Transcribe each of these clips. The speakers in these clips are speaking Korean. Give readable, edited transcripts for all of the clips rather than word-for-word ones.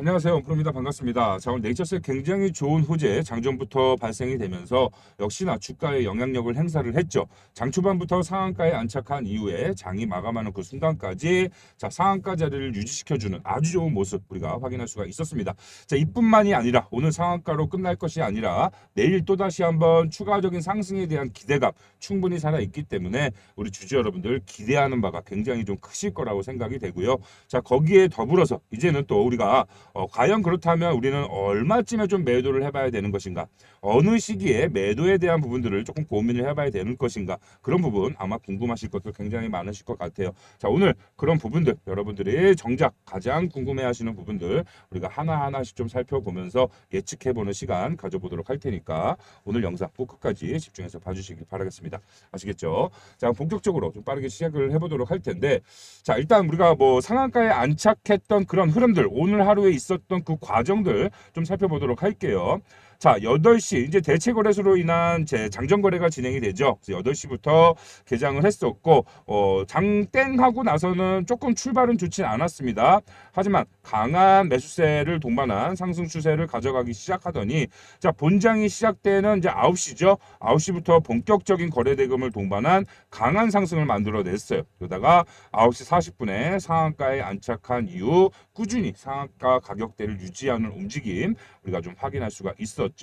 안녕하세요. 원프로입니다. 반갑습니다. 자, 오늘 네이처스의 굉장히 좋은 호재 장전부터 발생이 되면서 역시나 주가에 영향력을 행사를 했죠. 장 초반부터 상한가에 안착한 이후에 장이 마감하는 그 순간까지 자, 상한가 자리를 유지시켜주는 아주 좋은 모습 우리가 확인할 수가 있었습니다. 자, 이뿐만이 아니라 오늘 상한가로 끝날 것이 아니라 내일 또다시 한번 추가적인 상승에 대한 기대감 충분히 살아있기 때문에 우리 주주 여러분들 기대하는 바가 굉장히 좀 크실 거라고 생각이 되고요. 자, 거기에 더불어서 이제는 또 우리가 과연 그렇다면 우리는 얼마쯤에 좀 매도를 해봐야 되는 것인가? 어느 시기에 매도에 대한 부분들을 조금 고민을 해봐야 되는 것인가? 그런 부분 아마 궁금하실 것도 굉장히 많으실 것 같아요. 자, 오늘 그런 부분들 여러분들이 정작 가장 궁금해하시는 부분들 우리가 하나하나씩 좀 살펴보면서 예측해보는 시간 가져보도록 할 테니까 오늘 영상 꼭 끝까지 집중해서 봐주시길 바라겠습니다. 아시겠죠? 자, 본격적으로 좀 빠르게 시작을 해보도록 할 텐데 자, 일단 우리가 뭐 상한가에 안착했던 그런 흐름들 오늘 하루에 있었던 그 과정들 좀 살펴보도록 할게요. 자, 8시 이제 대체 거래소로 인한 제 장전 거래가 진행이 되죠. 8시부터 개장을 했었고 장땡하고 나서는 조금 출발은 좋진 않았습니다. 하지만 강한 매수세를 동반한 상승 추세를 가져가기 시작하더니 자, 본장이 시작되는 이제 9시죠. 9시부터 본격적인 거래 대금을 동반한 강한 상승을 만들어냈어요. 그러다가 9시 40분에 상한가에 안착한 이후 꾸준히 상한가 가격대를 유지하는 움직임 우리가 좀 확인할 수가 있었죠.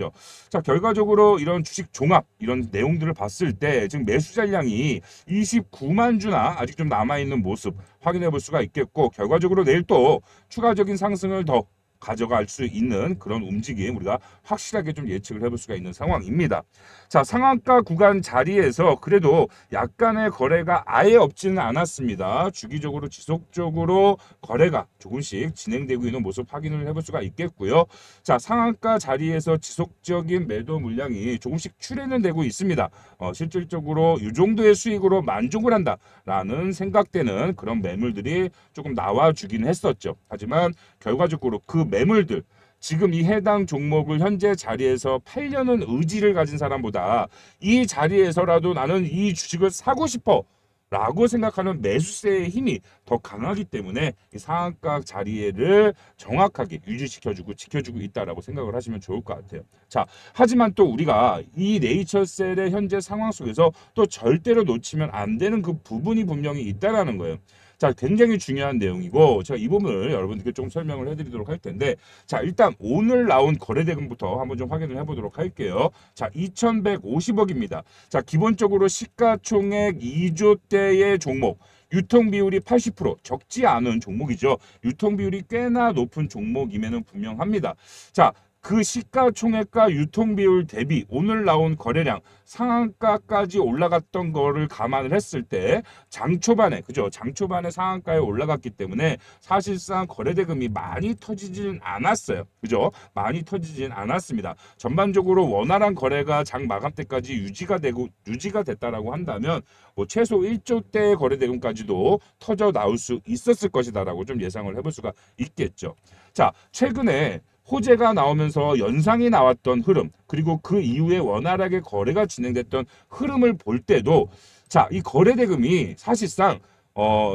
자, 결과적으로 이런 주식 종합 이런 내용들을 봤을 때 지금 매수 잔량이 29만 주나 아직 좀 남아있는 모습 확인해 볼 수가 있겠고 결과적으로 내일 또 추가적인 상승을 더 가져갈 수 있는 그런 움직임 우리가 확실하게 좀 예측을 해볼 수가 있는 상황입니다. 자, 상한가 구간 자리에서 그래도 약간의 거래가 아예 없지는 않았습니다. 주기적으로 지속적으로 거래가 조금씩 진행되고 있는 모습 확인을 해볼 수가 있겠고요. 자, 상한가 자리에서 지속적인 매도 물량이 조금씩 출현은 되고 있습니다. 실질적으로 이 정도의 수익으로 만족을 한다라는 생각되는 그런 매물들이 조금 나와주긴 했었죠. 하지만 결과적으로 그 매물들 지금 이 해당 종목을 현재 자리에서 팔려는 의지를 가진 사람보다 이 자리에서라도 나는 이 주식을 사고 싶어 라고 생각하는 매수세의 힘이 더 강하기 때문에 이 상한가 자리를 정확하게 유지시켜주고 지켜주고 있다라고 생각을 하시면 좋을 것 같아요. 자, 하지만 또 우리가 이 네이처셀의 현재 상황 속에서 또 절대로 놓치면 안 되는 그 부분이 분명히 있다라는 거예요. 자, 굉장히 중요한 내용이고 제가 이 부분을 여러분들께 좀 설명을 해드리도록 할 텐데 자, 일단 오늘 나온 거래대금부터 한번 좀 확인을 해보도록 할게요. 자, 2150억입니다. 자, 기본적으로 시가총액 2조대의 종목 유통 비율이 80% 적지 않은 종목이죠. 유통 비율이 꽤나 높은 종목임에는 분명합니다. 자, 그 시가총액과 유통비율 대비 오늘 나온 거래량 상한가까지 올라갔던 거를 감안을 했을 때 장 초반에 그죠? 장 초반에 상한가에 올라갔기 때문에 사실상 거래대금이 많이 터지진 않았어요. 그죠? 많이 터지진 않았습니다. 전반적으로 원활한 거래가 장 마감 때까지 유지가 됐다라고 한다면 뭐 최소 1조대의 거래대금까지도 터져 나올 수 있었을 것이다라고 좀 예상을 해볼 수가 있겠죠. 자, 최근에 호재가 나오면서 연상이 나왔던 흐름 그리고 그 이후에 원활하게 거래가 진행됐던 흐름을 볼 때도 자, 이 거래대금이 사실상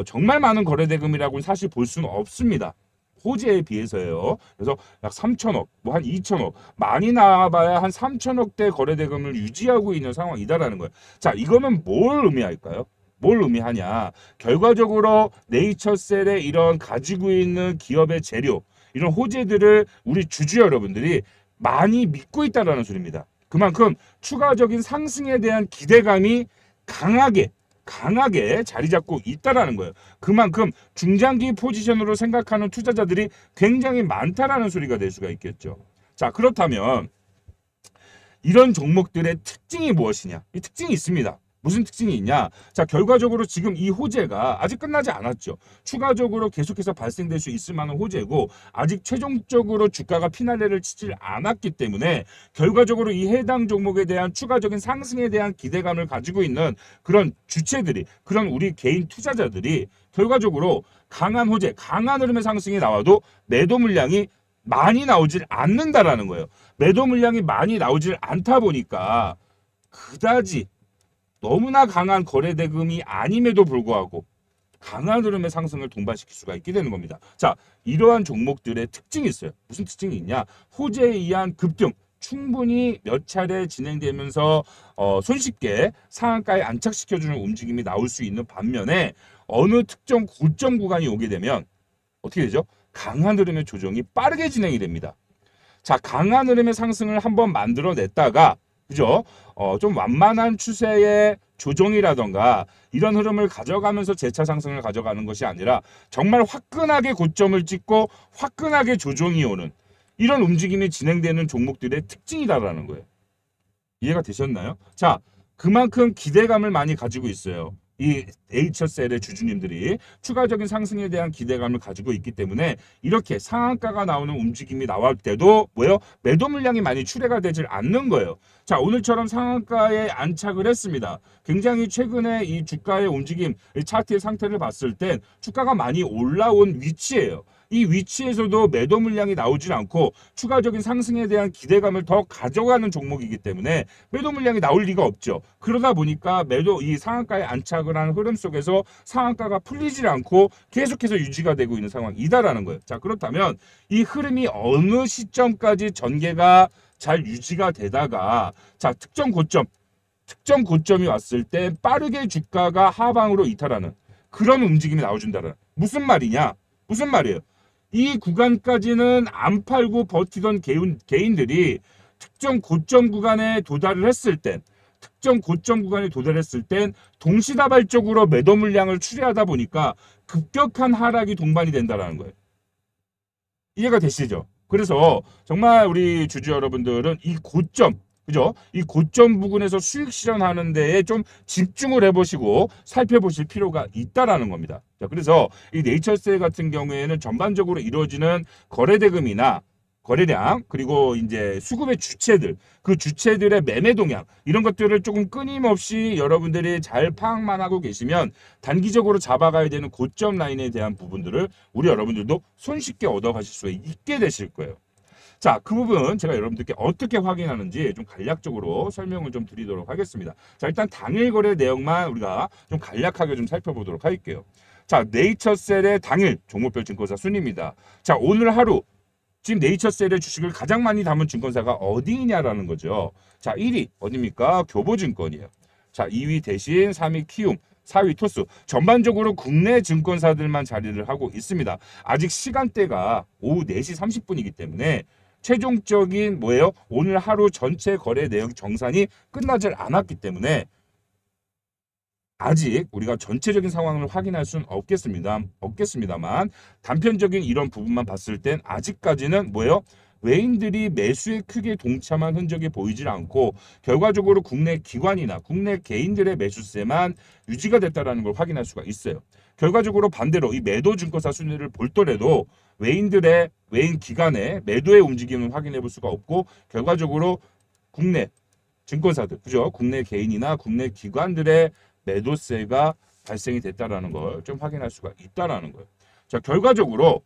정말 많은 거래대금이라고는 사실 볼 수는 없습니다. 호재에 비해서요. 그래서 약 3천억, 뭐 한 2천억, 많이 나와봐야 한 3천억대 거래대금을 유지하고 있는 상황이다라는 거예요. 자, 이거는 뭘 의미할까요? 뭘 의미하냐? 결과적으로 네이처셀의 이런 가지고 있는 기업의 재료 이런 호재들을 우리 주주 여러분들이 많이 믿고 있다는 소리입니다. 그만큼 추가적인 상승에 대한 기대감이 강하게 자리 잡고 있다는 거예요. 그만큼 중장기 포지션으로 생각하는 투자자들이 굉장히 많다라는 소리가 될 수가 있겠죠. 자, 그렇다면 이런 종목들의 특징이 무엇이냐? 이 특징이 있습니다. 무슨 특징이 있냐? 자, 결과적으로 지금 이 호재가 아직 끝나지 않았죠. 추가적으로 계속해서 발생될 수 있을 만한 호재고 아직 최종적으로 주가가 피날레를 치질 않았기 때문에 결과적으로 이 해당 종목에 대한 추가적인 상승에 대한 기대감을 가지고 있는 그런 주체들이 그런 우리 개인 투자자들이 결과적으로 강한 호재, 강한 흐름의 상승이 나와도 매도 물량이 많이 나오질 않는다라는 거예요. 매도 물량이 많이 나오질 않다 보니까 그다지 너무나 강한 거래대금이 아님에도 불구하고 강한 흐름의 상승을 동반시킬 수가 있게 되는 겁니다. 자, 이러한 종목들의 특징이 있어요. 무슨 특징이 있냐? 호재에 의한 급등 충분히 몇 차례 진행되면서 손쉽게 상한가에 안착시켜주는 움직임이 나올 수 있는 반면에 어느 특정 고점 구간이 오게 되면 어떻게 되죠? 강한 흐름의 조정이 빠르게 진행이 됩니다. 자, 강한 흐름의 상승을 한번 만들어냈다가 그죠? 좀 완만한 추세의 조정이라던가 이런 흐름을 가져가면서 재차 상승을 가져가는 것이 아니라 정말 화끈하게 고점을 찍고 화끈하게 조정이 오는 이런 움직임이 진행되는 종목들의 특징이다라는 거예요. 이해가 되셨나요? 자, 그만큼 기대감을 많이 가지고 있어요. 이 네이처셀의 주주님들이 추가적인 상승에 대한 기대감을 가지고 있기 때문에 이렇게 상한가가 나오는 움직임이 나올 때도 뭐예요? 매도 물량이 많이 출회가 되질 않는 거예요. 자, 오늘처럼 상한가에 안착을 했습니다. 굉장히 최근에 이 주가의 움직임, 차트의 상태를 봤을 땐 주가가 많이 올라온 위치예요. 이 위치에서도 매도 물량이 나오질 않고 추가적인 상승에 대한 기대감을 더 가져가는 종목이기 때문에 매도 물량이 나올 리가 없죠. 그러다 보니까 이 상한가에 안착을 한 흐름 속에서 상한가가 풀리질 않고 계속해서 유지가 되고 있는 상황이다라는 거예요. 자, 그렇다면 이 흐름이 어느 시점까지 전개가 잘 유지가 되다가 자, 특정 고점이 왔을 때 빠르게 주가가 하방으로 이탈하는 그런 움직임이 나와준다는 무슨 말이냐? 무슨 말이에요? 이 구간까지는 안 팔고 버티던 개인들이 특정 고점 구간에 도달을 했을 땐 동시다발적으로 매도 물량을 출회하다 보니까 급격한 하락이 동반이 된다는 거예요. 이해가 되시죠? 그래서 정말 우리 주주 여러분들은 이 고점 그죠? 이 고점 부근에서 수익 실현하는 데에 좀 집중을 해보시고 살펴보실 필요가 있다라는 겁니다. 자, 그래서 이 네이처셀 같은 경우에는 전반적으로 이루어지는 거래 대금이나 거래량 그리고 이제 수급의 주체들 그 주체들의 매매 동향 이런 것들을 조금 끊임없이 여러분들이 잘 파악만 하고 계시면 단기적으로 잡아가야 되는 고점 라인에 대한 부분들을 우리 여러분들도 손쉽게 얻어가실 수 있게 되실 거예요. 자, 그 부분 제가 여러분들께 어떻게 확인하는지 좀 간략적으로 설명을 좀 드리도록 하겠습니다. 자, 일단 당일 거래 내용만 우리가 좀 간략하게 좀 살펴보도록 할게요. 자, 네이처셀의 당일 종목별 증권사 순입니다. 자, 오늘 하루 지금 네이처셀의 주식을 가장 많이 담은 증권사가 어디냐라는 거죠. 자, 1위 어디입니까? 교보증권이에요. 자, 2위 대신, 3위 키움, 4위 토스. 전반적으로 국내 증권사들만 자리를 하고 있습니다. 아직 시간대가 오후 4시 30분이기 때문에 최종적인 뭐예요? 오늘 하루 전체 거래 내역 정산이 끝나질 않았기 때문에 아직 우리가 전체적인 상황을 확인할 수는 없겠습니다만 단편적인 이런 부분만 봤을 땐 아직까지는 뭐예요? 외인들이 매수에 크게 동참한 흔적이 보이질 않고 결과적으로 국내 기관이나 국내 개인들의 매수세만 유지가 됐다는 걸 확인할 수가 있어요. 결과적으로 반대로 이 매도 증권사 순위를 볼더라도 외인 기관의 매도의 움직임을 확인해 볼 수가 없고 결과적으로 국내 증권사들, 그죠? 국내 개인이나 국내 기관들의 매도세가 발생이 됐다라는 걸 좀 확인할 수가 있다라는 거예요. 자, 결과적으로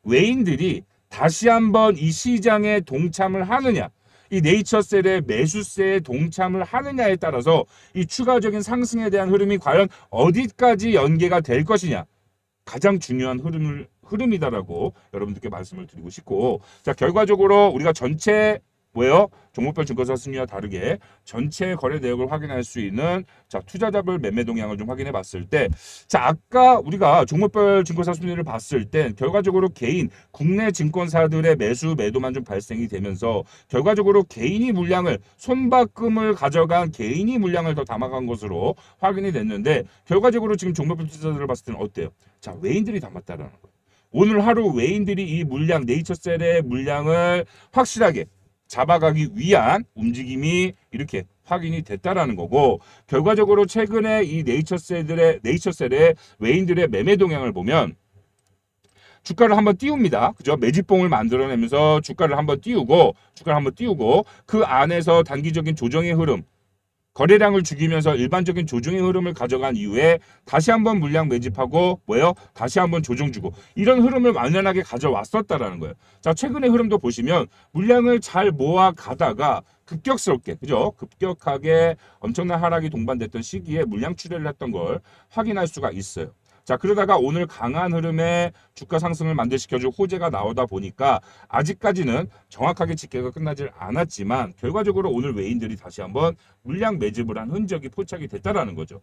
외인들이 다시 한번 이 시장에 동참을 하느냐, 이 네이처셀의 매수세에 동참을 하느냐에 따라서 이 추가적인 상승에 대한 흐름이 과연 어디까지 연계가 될 것이냐, 가장 중요한 흐름이다라고 여러분들께 말씀을 드리고 싶고, 자, 결과적으로 우리가 전체 뭐예요? 종목별 증권사 순위와 다르게 전체 거래 내역을 확인할 수 있는 자, 투자자별 매매 동향을 좀 확인해 봤을 때, 자, 아까 우리가 종목별 증권사 순위를 봤을 때 결과적으로 개인 국내 증권사들의 매도만 좀 발생이 되면서 결과적으로 개인이 물량을 손바꿈을 가져간 개인이 물량을 더 담아간 것으로 확인이 됐는데 결과적으로 지금 종목별 투자자들을 봤을 때는 어때요? 자, 외인들이 담았다라는 거예요. 오늘 하루 외인들이 이 물량 네이처셀의 물량을 확실하게 잡아가기 위한 움직임이 이렇게 확인이 됐다라는 거고, 결과적으로 최근에 이 네이처셀의 외인들의 매매 동향을 보면 주가를 한번 띄웁니다. 그죠? 매집봉을 만들어내면서 주가를 한번 띄우고 그 안에서 단기적인 조정의 흐름, 거래량을 죽이면서 일반적인 조정의 흐름을 가져간 이후에 다시 한번 물량 매집하고 뭐예요? 다시 한번 조정 주고 이런 흐름을 완연하게 가져왔었다라는 거예요. 자, 최근의 흐름도 보시면 물량을 잘 모아 가다가 급격스럽게, 그죠? 급격하게 엄청난 하락이 동반됐던 시기에 물량 출회를 했던 걸 확인할 수가 있어요. 자, 그러다가 오늘 강한 흐름에 주가 상승을 만들어시켜줄 호재가 나오다 보니까 아직까지는 정확하게 집계가 끝나질 않았지만 결과적으로 오늘 외인들이 다시 한번 물량 매집을 한 흔적이 포착이 됐다라는 거죠.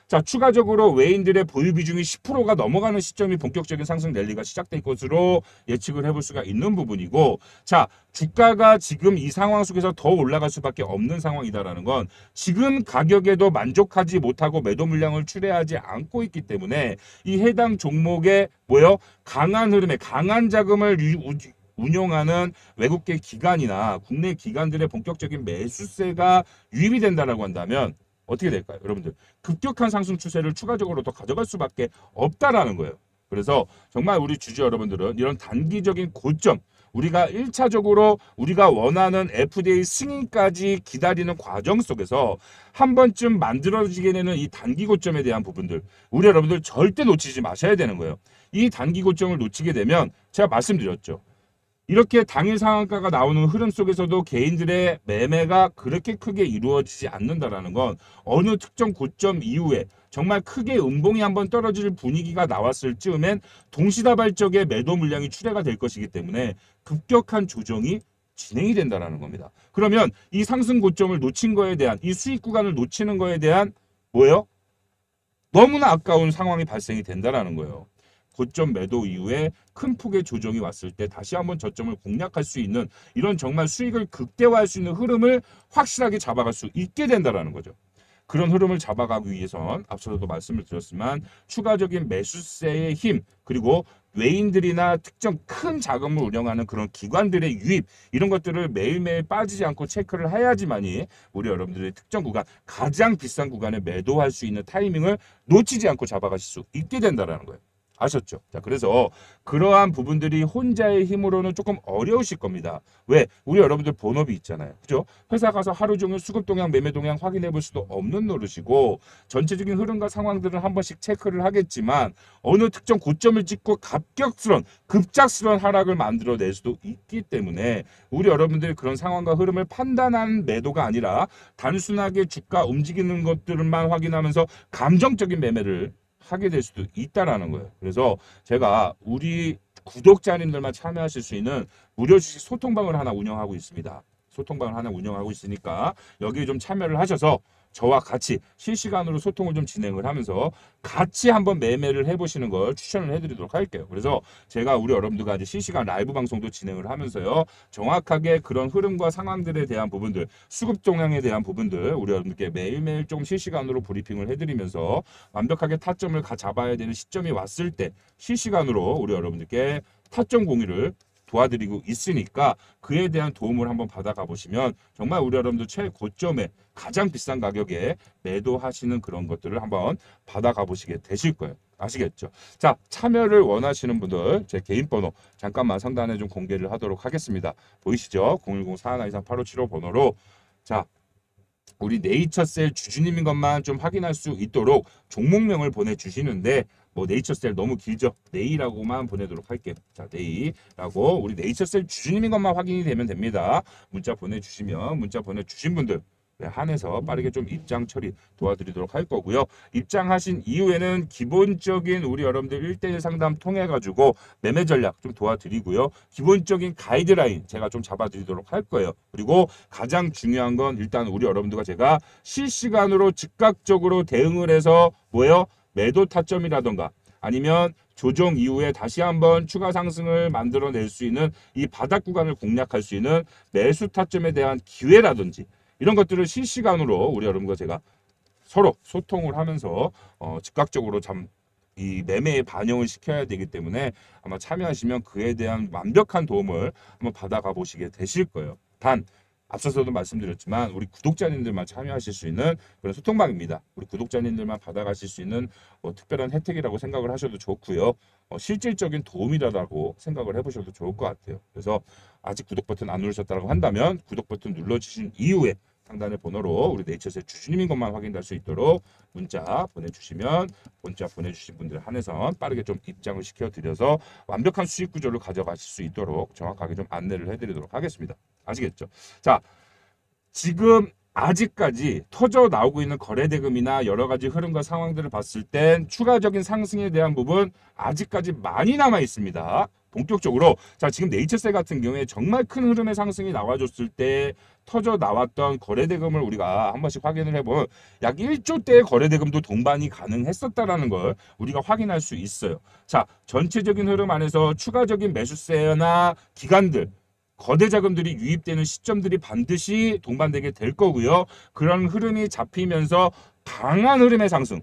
자, 추가적으로 외인들의 보유 비중이 10%가 넘어가는 시점이 본격적인 상승 랠리가 시작될 것으로 예측을 해볼 수가 있는 부분이고, 자, 주가가 지금 이 상황 속에서 더 올라갈 수밖에 없는 상황이다라는 건 지금 가격에도 만족하지 못하고 매도 물량을 출회하지 않고 있기 때문에 이 해당 종목의 강한 흐름에 강한 자금을 운용하는 외국계 기관이나 국내 기관들의 본격적인 매수세가 유입이 된다라고 한다면 어떻게 될까요? 여러분들 급격한 상승 추세를 추가적으로 더 가져갈 수밖에 없다라는 거예요. 그래서 정말 우리 주주 여러분들은 이런 단기적인 고점, 우리가 1차적으로 우리가 원하는 FDA 승인까지 기다리는 과정 속에서 한 번쯤 만들어지게 되는 이 단기 고점에 대한 부분들, 우리 여러분들 절대 놓치지 마셔야 되는 거예요. 이 단기 고점을 놓치게 되면 제가 말씀드렸죠. 이렇게 당일 상한가가 나오는 흐름 속에서도 개인들의 매매가 그렇게 크게 이루어지지 않는다라는 건 어느 특정 고점 이후에 정말 크게 음봉이 한번 떨어질 분위기가 나왔을 즈음엔 동시다발적의 매도 물량이 출회가 될 것이기 때문에 급격한 조정이 진행이 된다라는 겁니다. 그러면 이 상승 고점을 놓친 거에 대한, 이 수익 구간을 놓치는 거에 대한 너무나 아까운 상황이 발생이 된다라는 거예요. 고점 매도 이후에 큰 폭의 조정이 왔을 때 다시 한번 저점을 공략할 수 있는 이런 정말 수익을 극대화할 수 있는 흐름을 확실하게 잡아갈 수 있게 된다라는 거죠. 그런 흐름을 잡아가기 위해선 앞서도 말씀을 드렸지만 추가적인 매수세의 힘, 그리고 외인들이나 특정 큰 자금을 운영하는 그런 기관들의 유입, 이런 것들을 매일매일 빠지지 않고 체크를 해야지만이 우리 여러분들의 특정 구간, 가장 비싼 구간에 매도할 수 있는 타이밍을 놓치지 않고 잡아가실 수 있게 된다는 거예요. 아셨죠? 자, 그래서 그러한 부분들이 혼자의 힘으로는 조금 어려우실 겁니다. 왜? 우리 여러분들 본업이 있잖아요. 그죠? 회사 가서 하루 종일 수급 동향, 매매 동향 확인해 볼 수도 없는 노릇이고, 전체적인 흐름과 상황들은 한 번씩 체크를 하겠지만 어느 특정 고점을 찍고 급작스러운 하락을 만들어낼 수도 있기 때문에 우리 여러분들이 그런 상황과 흐름을 판단한 매도가 아니라 단순하게 주가 움직이는 것들만 확인하면서 감정적인 매매를 하게 될 수도 있다라는 거예요. 그래서 제가 우리 구독자님들만 참여하실 수 있는 무료 주식 소통방을 하나 운영하고 있습니다. 소통방을 하나 운영하고 있으니까 여기에 좀 참여를 하셔서 저와 같이 실시간으로 소통을 좀 진행을 하면서 같이 한번 매매를 해보시는 걸 추천을 해드리도록 할게요. 그래서 제가 우리 여러분들과 이제 실시간 라이브 방송도 진행을 하면서요, 정확하게 그런 흐름과 상황들에 대한 부분들, 수급 동향에 대한 부분들 우리 여러분들께 매일매일 좀 실시간으로 브리핑을 해드리면서 완벽하게 타점을 잡아야 되는 시점이 왔을 때 실시간으로 우리 여러분들께 타점 공유를 도와드리고 있으니까 그에 대한 도움을 한번 받아가 보시면 정말 우리 여러분들 최고점에 가장 비싼 가격에 매도하시는 그런 것들을 한번 받아가 보시게 되실 거예요. 아시겠죠? 자, 참여를 원하시는 분들 제 개인 번호 잠깐만 상단에 좀 공개를 하도록 하겠습니다. 보이시죠? 010-4123-8575 번호로 자, 우리 네이처셀 주주님인 것만 좀 확인할 수 있도록 종목명을 보내주시는데 네이처셀 너무 길죠? 네이라고만 보내도록 할게요. 자, 네이라고 우리 네이처셀 주주님인 것만 확인이 되면 됩니다. 문자 보내주시면 문자 보내주신 분들 한해서 빠르게 좀 입장 처리 도와드리도록 할 거고요. 입장하신 이후에는 기본적인 우리 여러분들 1대1 상담 통해 가지고 매매 전략 좀 도와드리고요. 기본적인 가이드라인 제가 좀 잡아드리도록 할 거예요. 그리고 가장 중요한 건 일단 우리 여러분들과 제가 실시간으로 즉각적으로 대응을 해서 매도 타점이라던가 아니면 조정 이후에 다시 한번 추가 상승을 만들어낼 수 있는 이 바닥 구간을 공략할 수 있는 매수 타점에 대한 기회라든지 이런 것들을 실시간으로 우리 여러분과 제가 서로 소통을 하면서 즉각적으로 이 매매에 반영을 시켜야 되기 때문에 아마 참여하시면 그에 대한 완벽한 도움을 한번 받아가 보시게 되실 거예요. 단 앞서서도 말씀드렸지만 우리 구독자님들만 참여하실 수 있는 그런 소통방입니다. 우리 구독자님들만 받아가실 수 있는 특별한 혜택이라고 생각을 하셔도 좋고요. 실질적인 도움이라고 생각을 해보셔도 좋을 것 같아요. 그래서 아직 구독 버튼 안 누르셨다고 한다면 구독 버튼 눌러주신 이후에 상단의 번호로 우리 네이처셀 주주님인 것만 확인할 수 있도록 문자 보내주시면 문자 보내주신 분들 한해서 빠르게 좀 입장을 시켜드려서 완벽한 수익 구조를 가져가실 수 있도록 정확하게 좀 안내를 해드리도록 하겠습니다. 아시겠죠? 자, 지금 아직까지 터져 나오고 있는 거래대금이나 여러 가지 흐름과 상황들을 봤을 땐 추가적인 상승에 대한 부분 아직까지 많이 남아 있습니다. 본격적으로 자 지금 네이처셀 같은 경우에 정말 큰 흐름의 상승이 나와줬을 때 터져 나왔던 거래대금을 우리가 한 번씩 확인을 해보면 약 1조대의 거래대금도 동반이 가능했었다라는 걸 우리가 확인할 수 있어요. 자 전체적인 흐름 안에서 추가적인 매수세나 기관들 거대 자금들이 유입되는 시점들이 반드시 동반되게 될 거고요. 그런 흐름이 잡히면서 강한 흐름의 상승,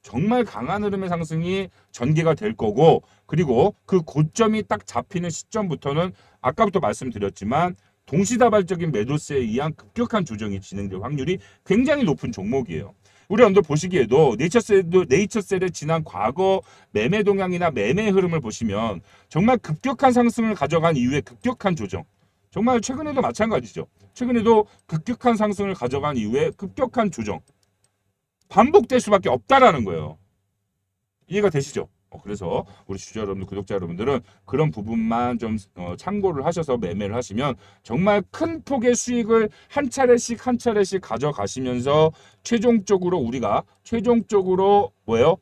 정말 강한 흐름의 상승이 전개가 될 거고, 그리고 그 고점이 딱 잡히는 시점부터는 아까부터 말씀드렸지만 동시다발적인 매도세에 의한 급격한 조정이 진행될 확률이 굉장히 높은 종목이에요. 우리 여러분들 보시기에도 네이처셀의 지난 과거 매매 동향이나 매매 흐름을 보시면 정말 급격한 상승을 가져간 이후에 급격한 조정, 정말 최근에도 마찬가지죠. 최근에도 급격한 상승을 가져간 이후에 급격한 조정 반복될 수밖에 없다라는 거예요. 이해가 되시죠? 그래서 우리 주주 여러분들, 구독자 여러분들은 그런 부분만 좀 참고를 하셔서 매매를 하시면 정말 큰 폭의 수익을 한 차례씩 가져가시면서 최종적으로 우리가 뭐예요?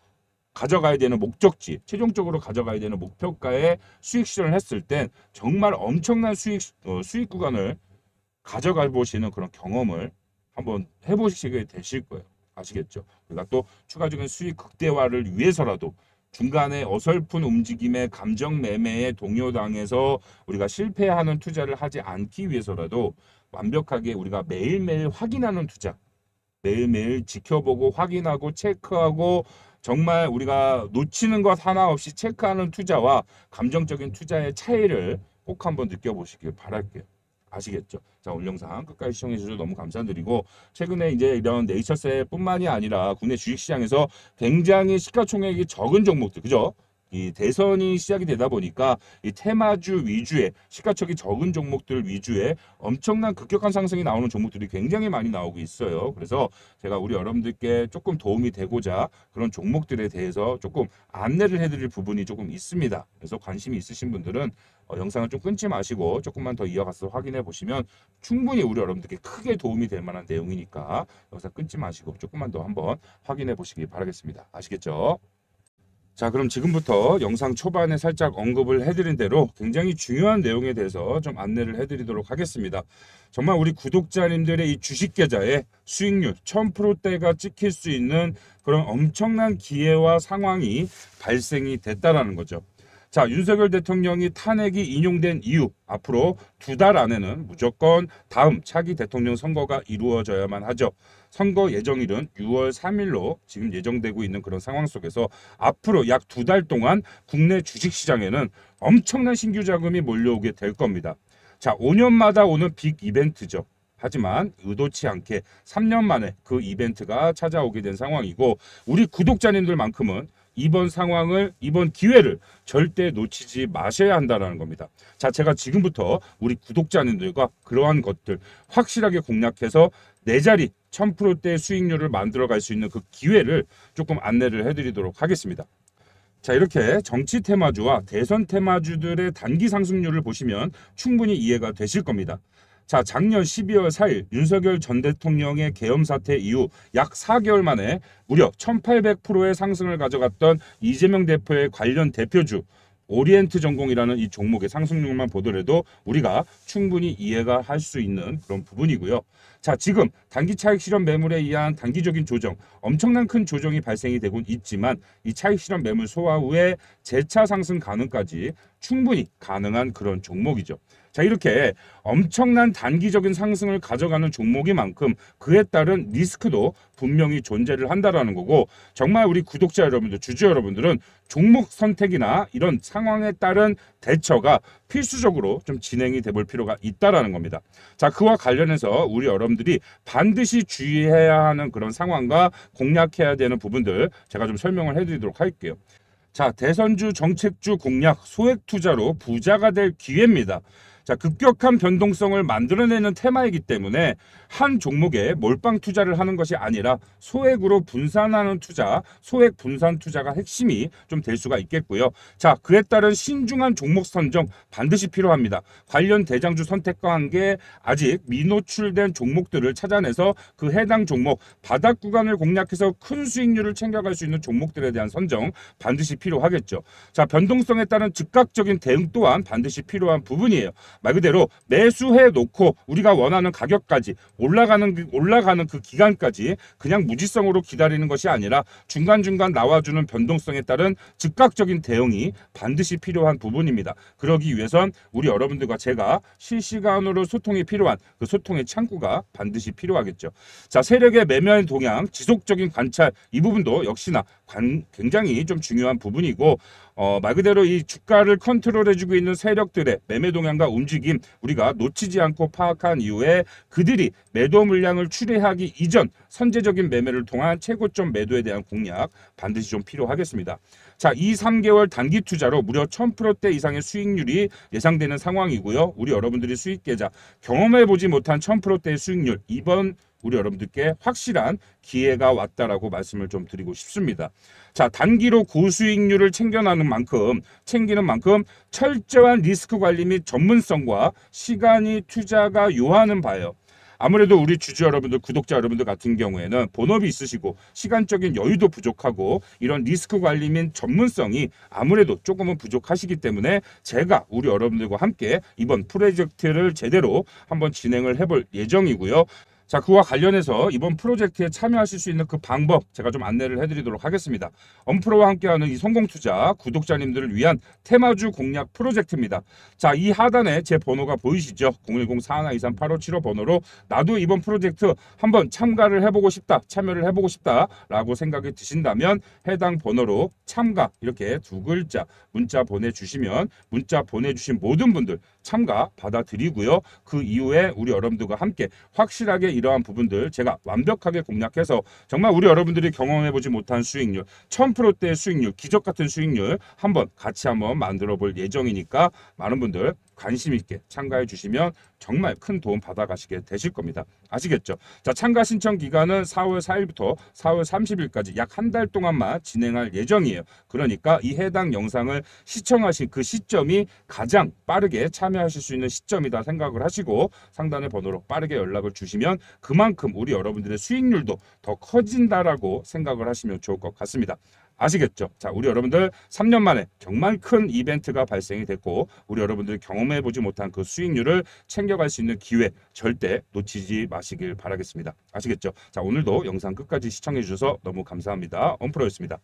가져가야 되는 목적지, 최종적으로 가져가야 되는 목표가에 수익 실현을 했을 땐 정말 엄청난 수익 구간을 가져가 보시는 그런 경험을 한번 해보시게 되실 거예요. 아시겠죠? 우리가 또 추가적인 수익 극대화를 위해서라도 중간에 어설픈 움직임에 감정 매매에 동요당해서 우리가 실패하는 투자를 하지 않기 위해서라도 완벽하게 우리가 매일매일 확인하는 투자, 매일매일 지켜보고 확인하고 체크하고 정말 우리가 놓치는 것 하나 없이 체크하는 투자와 감정적인 투자의 차이를 꼭 한번 느껴보시길 바랄게요. 아시겠죠? 자, 오늘 영상 끝까지 시청해 주셔서 너무 감사드리고, 최근에 이제 이런 네이처셀뿐만이 아니라 국내 주식시장에서 굉장히 시가총액이 적은 종목들, 그죠? 이 대선이 시작이 되다 보니까 이 테마주 위주의 시가총액이 적은 종목들 위주의 엄청난 급격한 상승이 나오는 종목들이 굉장히 많이 나오고 있어요. 그래서 제가 우리 여러분들께 조금 도움이 되고자 그런 종목들에 대해서 조금 안내를 해드릴 부분이 조금 있습니다. 그래서 관심이 있으신 분들은 영상을 좀 끊지 마시고 조금만 더 이어가서 확인해 보시면 충분히 우리 여러분들께 크게 도움이 될 만한 내용이니까 영상 끊지 마시고 조금만 더 한번 확인해 보시기 바라겠습니다. 아시겠죠? 자, 그럼 지금부터 영상 초반에 살짝 언급을 해드린 대로 굉장히 중요한 내용에 대해서 좀 안내를 해드리도록 하겠습니다. 정말 우리 구독자님들의 이 주식 계좌에 수익률 1000%대가 찍힐 수 있는 그런 엄청난 기회와 상황이 발생이 됐다라는 거죠. 자, 윤석열 대통령이 탄핵이 인용된 이후 앞으로 2달 안에는 무조건 다음 차기 대통령 선거가 이루어져야만 하죠. 선거 예정일은 6월 3일로 지금 예정되고 있는 그런 상황 속에서 앞으로 약 2달 동안 국내 주식시장에는 엄청난 신규 자금이 몰려오게 될 겁니다. 자, 5년마다 오는 빅 이벤트죠. 하지만 의도치 않게 3년 만에 그 이벤트가 찾아오게 된 상황이고, 우리 구독자님들만큼은 이번 기회를 절대 놓치지 마셔야 한다는 겁니다. 자, 제가 지금부터 우리 구독자님들과 그러한 것들 확실하게 공략해서 내 자리 1000%대 수익률을 만들어 갈 수 있는 그 기회를 조금 안내를 해드리도록 하겠습니다. 자, 이렇게 정치 테마주와 대선 테마주들의 단기 상승률을 보시면 충분히 이해가 되실 겁니다. 자, 작년 12월 4일 윤석열 전 대통령의 계엄 사태 이후 약 4개월 만에 무려 1800%의 상승을 가져갔던 이재명 대표의 관련 대표주 오리엔트 전공이라는 이 종목의 상승률만 보더라도 우리가 충분히 이해가 할 수 있는 그런 부분이고요. 자, 지금 단기 차익 실현 매물에 의한 단기적인 조정, 엄청난 큰 조정이 발생이 되고 있지만 이 차익 실현 매물 소화 후에 재차 상승 가능까지 충분히 가능한 그런 종목이죠. 자, 이렇게 엄청난 단기적인 상승을 가져가는 종목인 만큼 그에 따른 리스크도 분명히 존재를 한다라는 거고, 정말 우리 구독자 여러분들, 주주 여러분들은 종목 선택이나 이런 상황에 따른 대처가 필수적으로 좀 진행이 돼 볼 필요가 있다라는 겁니다. 자, 그와 관련해서 우리 여러분들이 반드시 주의해야 하는 그런 상황과 공략해야 되는 부분들 제가 좀 설명을 해드리도록 할게요. 자, 대선주 정책주 공략 소액 투자로 부자가 될 기회입니다. 자, 급격한 변동성을 만들어내는 테마이기 때문에 한 종목에 몰빵 투자를 하는 것이 아니라 소액으로 분산하는 투자, 소액 분산 투자가 핵심이 좀 될 수가 있겠고요. 자, 그에 따른 신중한 종목 선정 반드시 필요합니다. 관련 대장주 선택과 함께 아직 미노출된 종목들을 찾아내서 그 해당 종목 바닥 구간을 공략해서 큰 수익률을 챙겨갈 수 있는 종목들에 대한 선정 반드시 필요하겠죠. 자, 변동성에 따른 즉각적인 대응 또한 반드시 필요한 부분이에요. 말 그대로 매수해 놓고 우리가 원하는 가격까지 올라가는 그 기간까지 그냥 무지성으로 기다리는 것이 아니라 중간중간 나와주는 변동성에 따른 즉각적인 대응이 반드시 필요한 부분입니다. 그러기 위해선 우리 여러분들과 제가 실시간으로 소통이 필요한 그 소통의 창구가 반드시 필요하겠죠. 자, 세력의 매매의 동향, 지속적인 관찰, 이 부분도 역시나 굉장히 좀 중요한 부분이고, 말 그대로 이 주가를 컨트롤해주고 있는 세력들의 매매 동향과 움직임 우리가 놓치지 않고 파악한 이후에 그들이 매도 물량을 출회하기 이전 선제적인 매매를 통한 최고점 매도에 대한 공략 반드시 좀 필요하겠습니다. 자, 2, 3개월 단기 투자로 무려 1000%대 이상의 수익률이 예상되는 상황이고요. 우리 여러분들이 수익 계좌 경험해보지 못한 1000%대의 수익률, 이번 우리 여러분들께 확실한 기회가 왔다라고 말씀을 좀 드리고 싶습니다. 자, 단기로 고수익률을 챙기는 만큼 철저한 리스크 관리 및 전문성과 시간이 투자가 요하는 바예요. 아무래도 우리 주주 여러분들, 구독자 여러분들 같은 경우에는 본업이 있으시고 시간적인 여유도 부족하고 이런 리스크 관리 및 전문성이 아무래도 조금은 부족하시기 때문에 제가 우리 여러분들과 함께 이번 프로젝트를 제대로 한번 진행을 해볼 예정이고요. 자, 그와 관련해서 이번 프로젝트에 참여하실 수 있는 그 방법 제가 좀 안내를 해드리도록 하겠습니다. 엄프로와 함께하는 이 성공투자 구독자님들을 위한 테마주 공략 프로젝트입니다. 자, 이 하단에 제 번호가 보이시죠? 010-4123-8575 번호로 나도 이번 프로젝트 한번 참여를 해보고 싶다 라고 생각이 드신다면 해당 번호로 참가 이렇게 두 글자 문자 보내주시면 문자 보내주신 모든 분들 참가 받아드리고요. 그 이후에 우리 여러분들과 함께 확실하게 이러한 부분들 제가 완벽하게 공략해서 정말 우리 여러분들이 경험해보지 못한 수익률, 1000%대의 수익률, 기적 같은 수익률 같이 한번 만들어 볼 예정이니까 많은 분들 관심 있게 참가해 주시면 정말 큰 도움 받아가시게 되실 겁니다. 아시겠죠? 자, 참가 신청 기간은 4월 4일부터 4월 30일까지 약 한 달 동안만 진행할 예정이에요. 그러니까 이 해당 영상을 시청하신 그 시점이 가장 빠르게 참여하실 수 있는 시점이다 생각을 하시고 상단의 번호로 빠르게 연락을 주시면 그만큼 우리 여러분들의 수익률도 더 커진다라고 생각을 하시면 좋을 것 같습니다. 아시겠죠? 자, 우리 여러분들 3년 만에 정말 큰 이벤트가 발생이 됐고 우리 여러분들이 경험해보지 못한 그 수익률을 챙겨갈 수 있는 기회 절대 놓치지 마시길 바라겠습니다. 아시겠죠? 자, 오늘도 영상 끝까지 시청해 주셔서 너무 감사합니다. 엄프로였습니다.